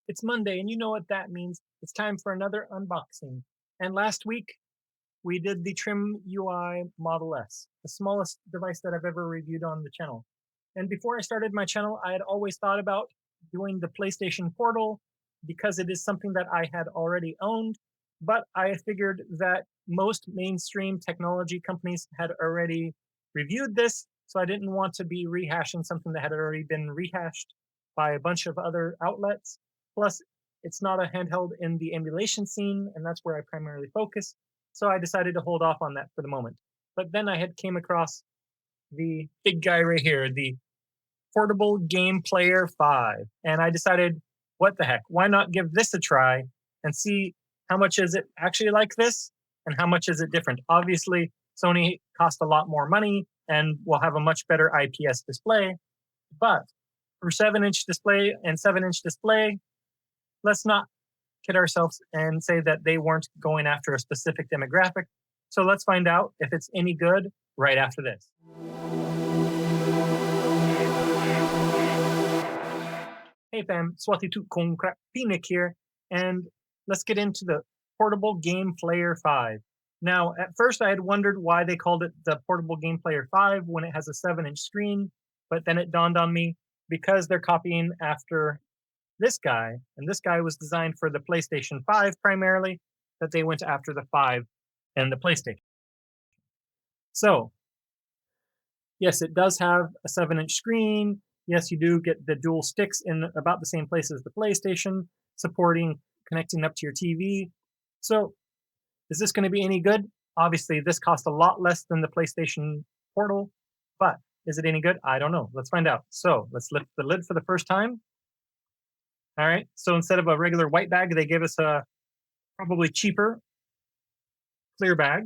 It's Monday, and you know what that means. It's time for another unboxing. And last week, we did the Trim UI Model S, the smallest device that I've ever reviewed on the channel. And before I started my channel, I had always thought about doing the PlayStation Portal because it is something that I had already owned. But I figured that most mainstream technology companies had already reviewed this, so I didn't want to be rehashing something that had already been rehashed by a bunch of other outlets. Plus, it's not a handheld in the emulation scene, and that's where I primarily focus. So I decided to hold off on that for the moment. But then I had came across the big guy right here, the Portable Game Player 5. And I decided, what the heck, why not give this a try and see how much is it actually like this and how much is it different? Obviously, Sony cost a lot more money and will have a much better IPS display. But for 7-inch display and 7-inch display, let's not kid ourselves and say that they weren't going after a specific demographic. So let's find out if it's any good right after this. Hey fam, Swati Kong Phoenix here, and let's get into the Portable Game Player 5. Now, at first I had wondered why they called it the Portable Game Player 5 when it has a 7-inch screen, but then it dawned on me because they're copying after this guy, and this guy was designed for the PlayStation 5 primarily, that they went after the 5 and the PlayStation. So, yes, it does have a 7-inch screen. Yes, you do get the dual sticks in about the same place as the PlayStation, supporting connecting up to your TV. So, is this going to be any good? Obviously, this costs a lot less than the PlayStation Portal, but is it any good? I don't know. Let's find out. So, let's lift the lid for the first time. All right. So, instead of a regular white bag, they gave us a probably cheaper clear bag.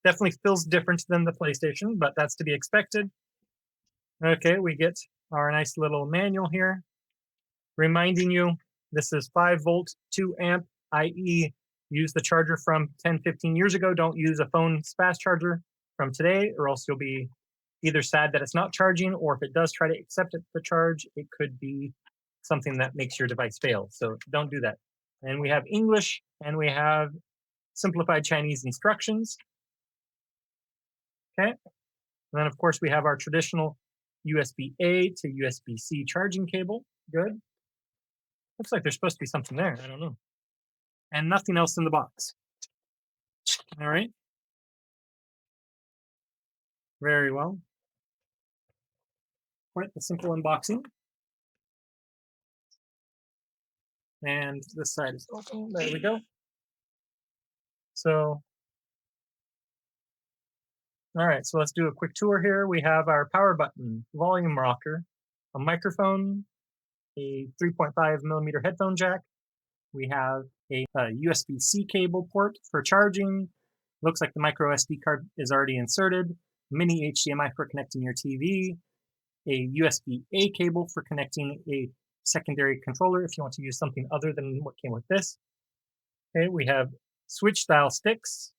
Definitely feels different than the PlayStation, but that's to be expected. Okay, we get our nice little manual here, reminding you this is 5 volt, 2 amp, i.e., use the charger from 10, 15 years ago. Don't use a phone's fast charger from today, or else you'll be either sad that it's not charging, or if it does try to accept it the charge, it could be something that makes your device fail. So don't do that. And we have English, and we have simplified Chinese instructions. Okay. And then, of course, we have our traditional USB-A to USB-C charging cable. Good. Looks like there's supposed to be something there. I don't know. And nothing else in the box. All right. Very well. Quite the simple unboxing. And this side is open. There we go. So, all right. So let's do a quick tour here. We have our power button, volume rocker, a microphone, a 3.5 millimeter headphone jack. We have a USB-C cable port for charging. Looks like the micro SD card is already inserted. Mini HDMI for connecting your TV. A USB-A cable for connecting a secondary controller if you want to use something other than what came with this. Okay, we have Switch style sticks.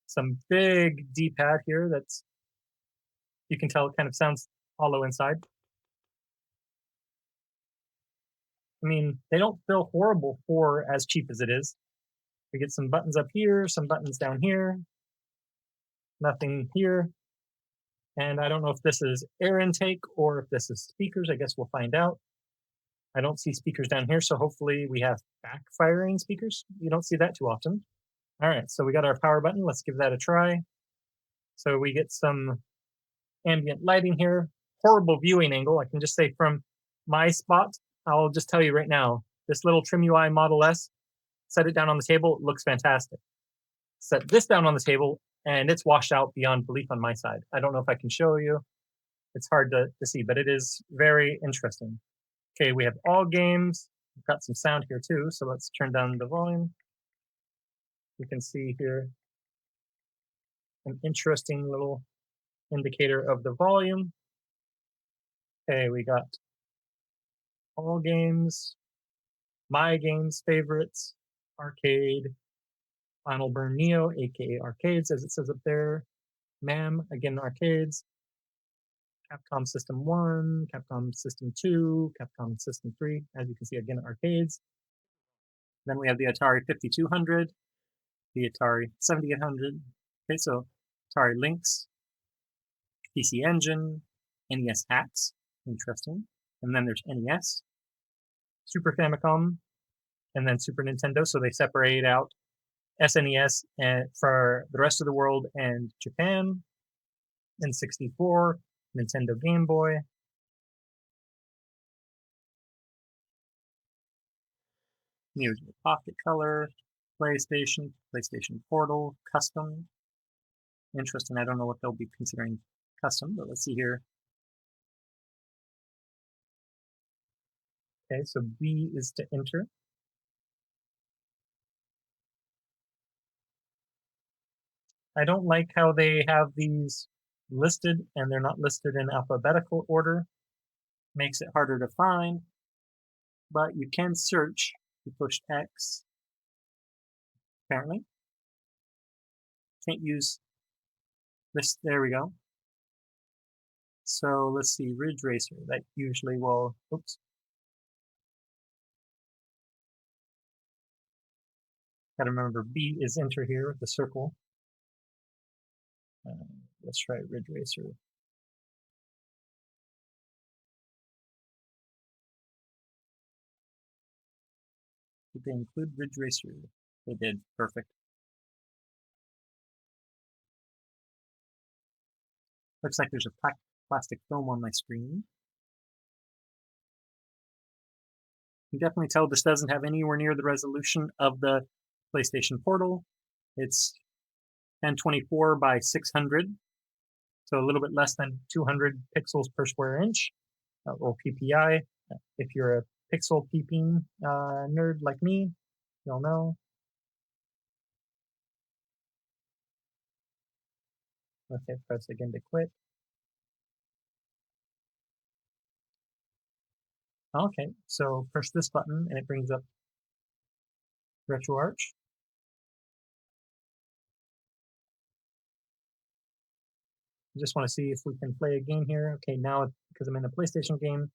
Some big D-pad here that's, you can tell it kind of sounds hollow inside. I mean, they don't feel horrible for as cheap as it is. We get some buttons up here, some buttons down here, nothing here. And I don't know if this is air intake or if this is speakers. I guess we'll find out. I don't see speakers down here, so hopefully we have backfiring speakers. You don't see that too often. All right, so we got our power button. Let's give that a try. So we get some ambient lighting here. Horrible viewing angle. I can just say from my spot, I'll just tell you right now, this little Trim UI Model S, set it down on the table, it looks fantastic. Set this down on the table, and it's washed out beyond belief on my side. I don't know if I can show you. It's hard to see, but it is very interesting. Okay, we have all games. We've got some sound here too, so let's turn down the volume. You can see here an interesting little indicator of the volume. Okay, we got all games, my games, favorites, arcade, Final Burn Neo, aka arcades, as it says up there. MAM, again, arcades. Capcom System 1, Capcom System 2, Capcom System 3. As you can see, again, arcades. Then we have the Atari 5200, the Atari 7800. Okay, so Atari Lynx, PC Engine, NES hats, interesting. And then there's NES, Super Famicom, and then Super Nintendo. So they separate out SNES for the rest of the world and Japan. N64, Nintendo Game Boy. Neo Geo Pocket Color, PlayStation, PlayStation Portal, Custom. Interesting. I don't know what they'll be considering custom, but let's see here. Okay, so B is to enter. I don't like how they have these listed and they're not listed in alphabetical order. Makes it harder to find, but you can search. You push X. Apparently. Can't use this. There we go. So let's see, Ridge Racer. That usually will, oops. Gotta remember B is enter here with the circle. Let's try Ridge Racer. Did they include Ridge Racer? They did. Perfect. Looks like there's a plastic film on my screen. You can definitely tell this doesn't have anywhere near the resolution of the PlayStation Portal. It's 1024 by 600, so a little bit less than 200 pixels per square inch, or PPI. If you're a pixel peeping nerd like me, you'll know. Okay, press again to quit. Okay, so push this button and it brings up RetroArch. I just want to see if we can play a game here. Okay, now because I'm in a PlayStation game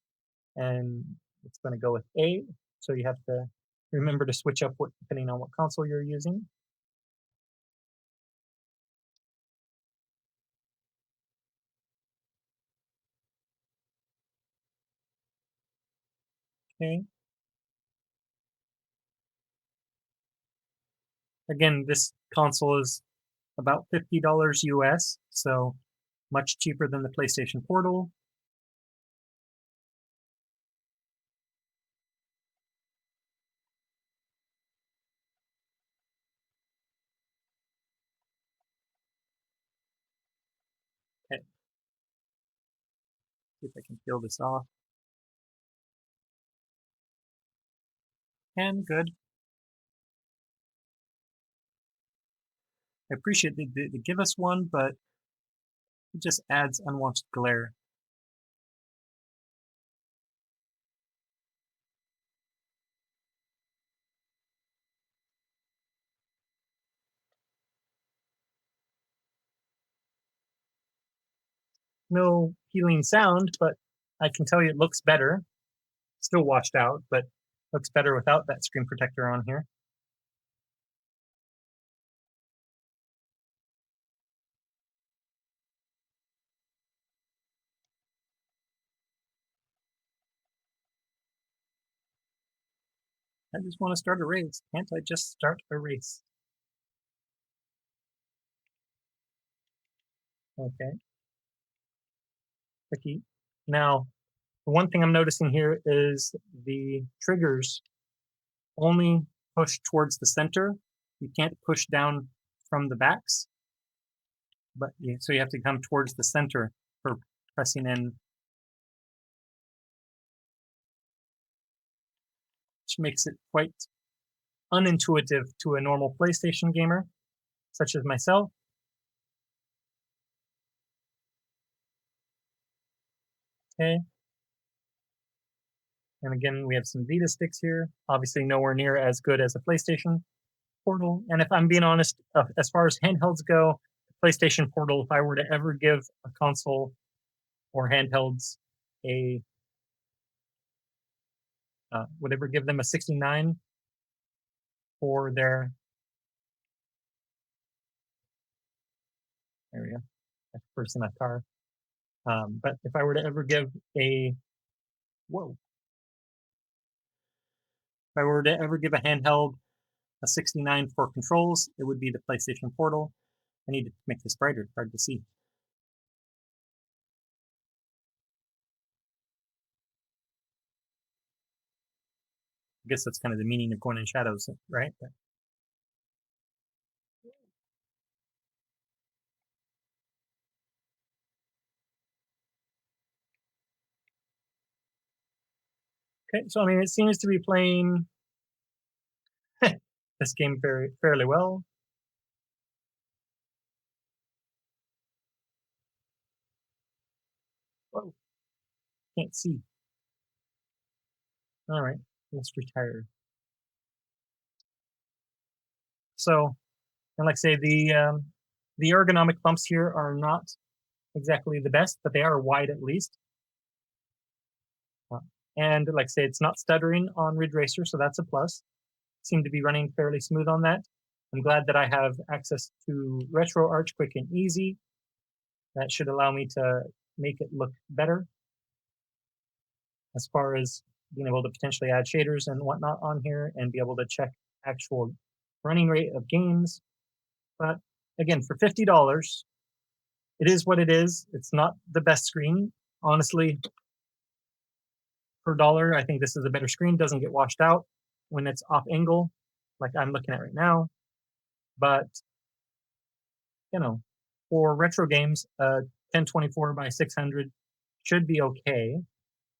and it's going to go with A, so you have to remember to switch up depending on what console you're using. Okay. Again, this console is about $50 US, so much cheaper than the PlayStation Portal. Okay. See if I can peel this off. And good. I appreciate they give us one, but it just adds unwanted glare. No peeling sound, but I can tell you it looks better. Still washed out, but looks better without that screen protector on here. I just want to start a race. Can't I just start a race? Okay. Tricky. Now, the one thing I'm noticing here is the triggers only push towards the center. You can't push down from the backs, but so you have to come towards the center for pressing in, which makes it quite unintuitive to a normal PlayStation gamer, such as myself. Okay. And again, we have some Vita sticks here. Obviously, nowhere near as good as a PlayStation Portal. And if I'm being honest, as far as handhelds go, the PlayStation Portal, if I were to ever give a console or Handhelds a would ever give them a 69 for their, there we go, that's person that car. But if I were to ever give a, whoa, if I were to ever give a handheld a 69 for controls, it would be the PlayStation Portal. I need to make this brighter, it's hard to see. I guess that's kind of the meaning of going in shadows, right? Okay, so I mean, it seems to be playing this game fairly well. Whoa, can't see. All right, let's retire. So, and like I say, the ergonomic bumps here are not exactly the best, but they are wide at least. And like I say, it's not stuttering on Ridge Racer, so that's a plus. Seem to be running fairly smooth on that. I'm glad that I have access to RetroArch quick and easy. That should allow me to make it look better as far as being able to potentially add shaders and whatnot on here and be able to check actual running rate of games. But again, for $50, it is what it is. It's not the best screen. Honestly, per dollar, I think this is a better screen. Doesn't get washed out when it's off angle, like I'm looking at right now. But you know, for retro games, 1024 by 600 should be okay.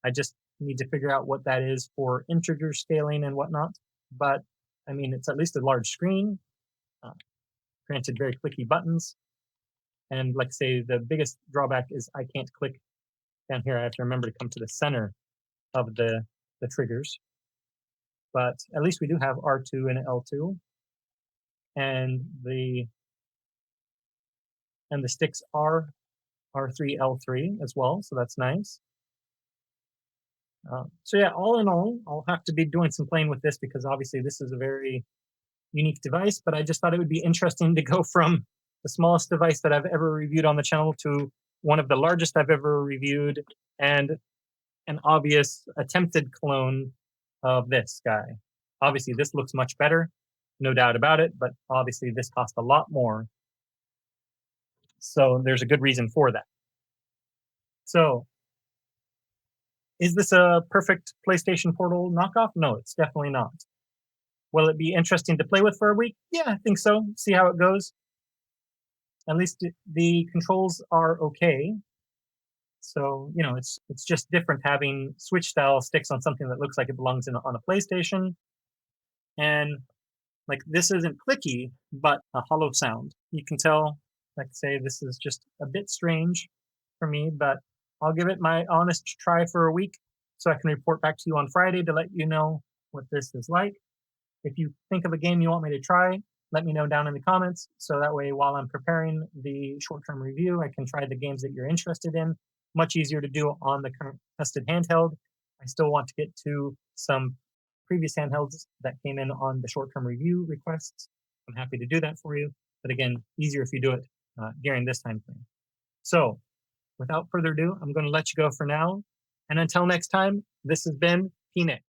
I just need to figure out what that is for integer scaling and whatnot. But I mean, it's at least a large screen. Uh, Granted, very clicky buttons. And like I say, the biggest drawback is I can't click down here. I have to remember to come to the center of the triggers. But at least we do have R2 and L2. And the sticks are R3, L3 as well, so that's nice. So yeah, all in all, I'll have to be doing some playing with this because obviously this is a very unique device, but I just thought it would be interesting to go from the smallest device that I've ever reviewed on the channel to one of the largest I've ever reviewed and an obvious attempted clone of this guy. Obviously, this looks much better, no doubt about it, but obviously this cost a lot more. So there's a good reason for that. So is this a perfect PlayStation Portal knockoff? No, it's definitely not. Will it be interesting to play with for a week? Yeah, I think so. See how it goes. At least the controls are okay. So, you know, it's just different having Switch style sticks on something that looks like it belongs on a PlayStation. And like this isn't clicky, but a hollow sound. You can tell, like say, this is just a bit strange for me, but I'll give it my honest try for a week so I can report back to you on Friday to let you know what this is like. If you think of a game you want me to try, let me know down in the comments. So that way, while I'm preparing the short-term review, I can try the games that you're interested in. Much easier to do on the current tested handheld. I still want to get to some previous handhelds that came in on the short-term review requests. I'm happy to do that for you. But again, easier if you do it during this time frame. So without further ado, I'm going to let you go for now. And until next time, this has been P-Nick.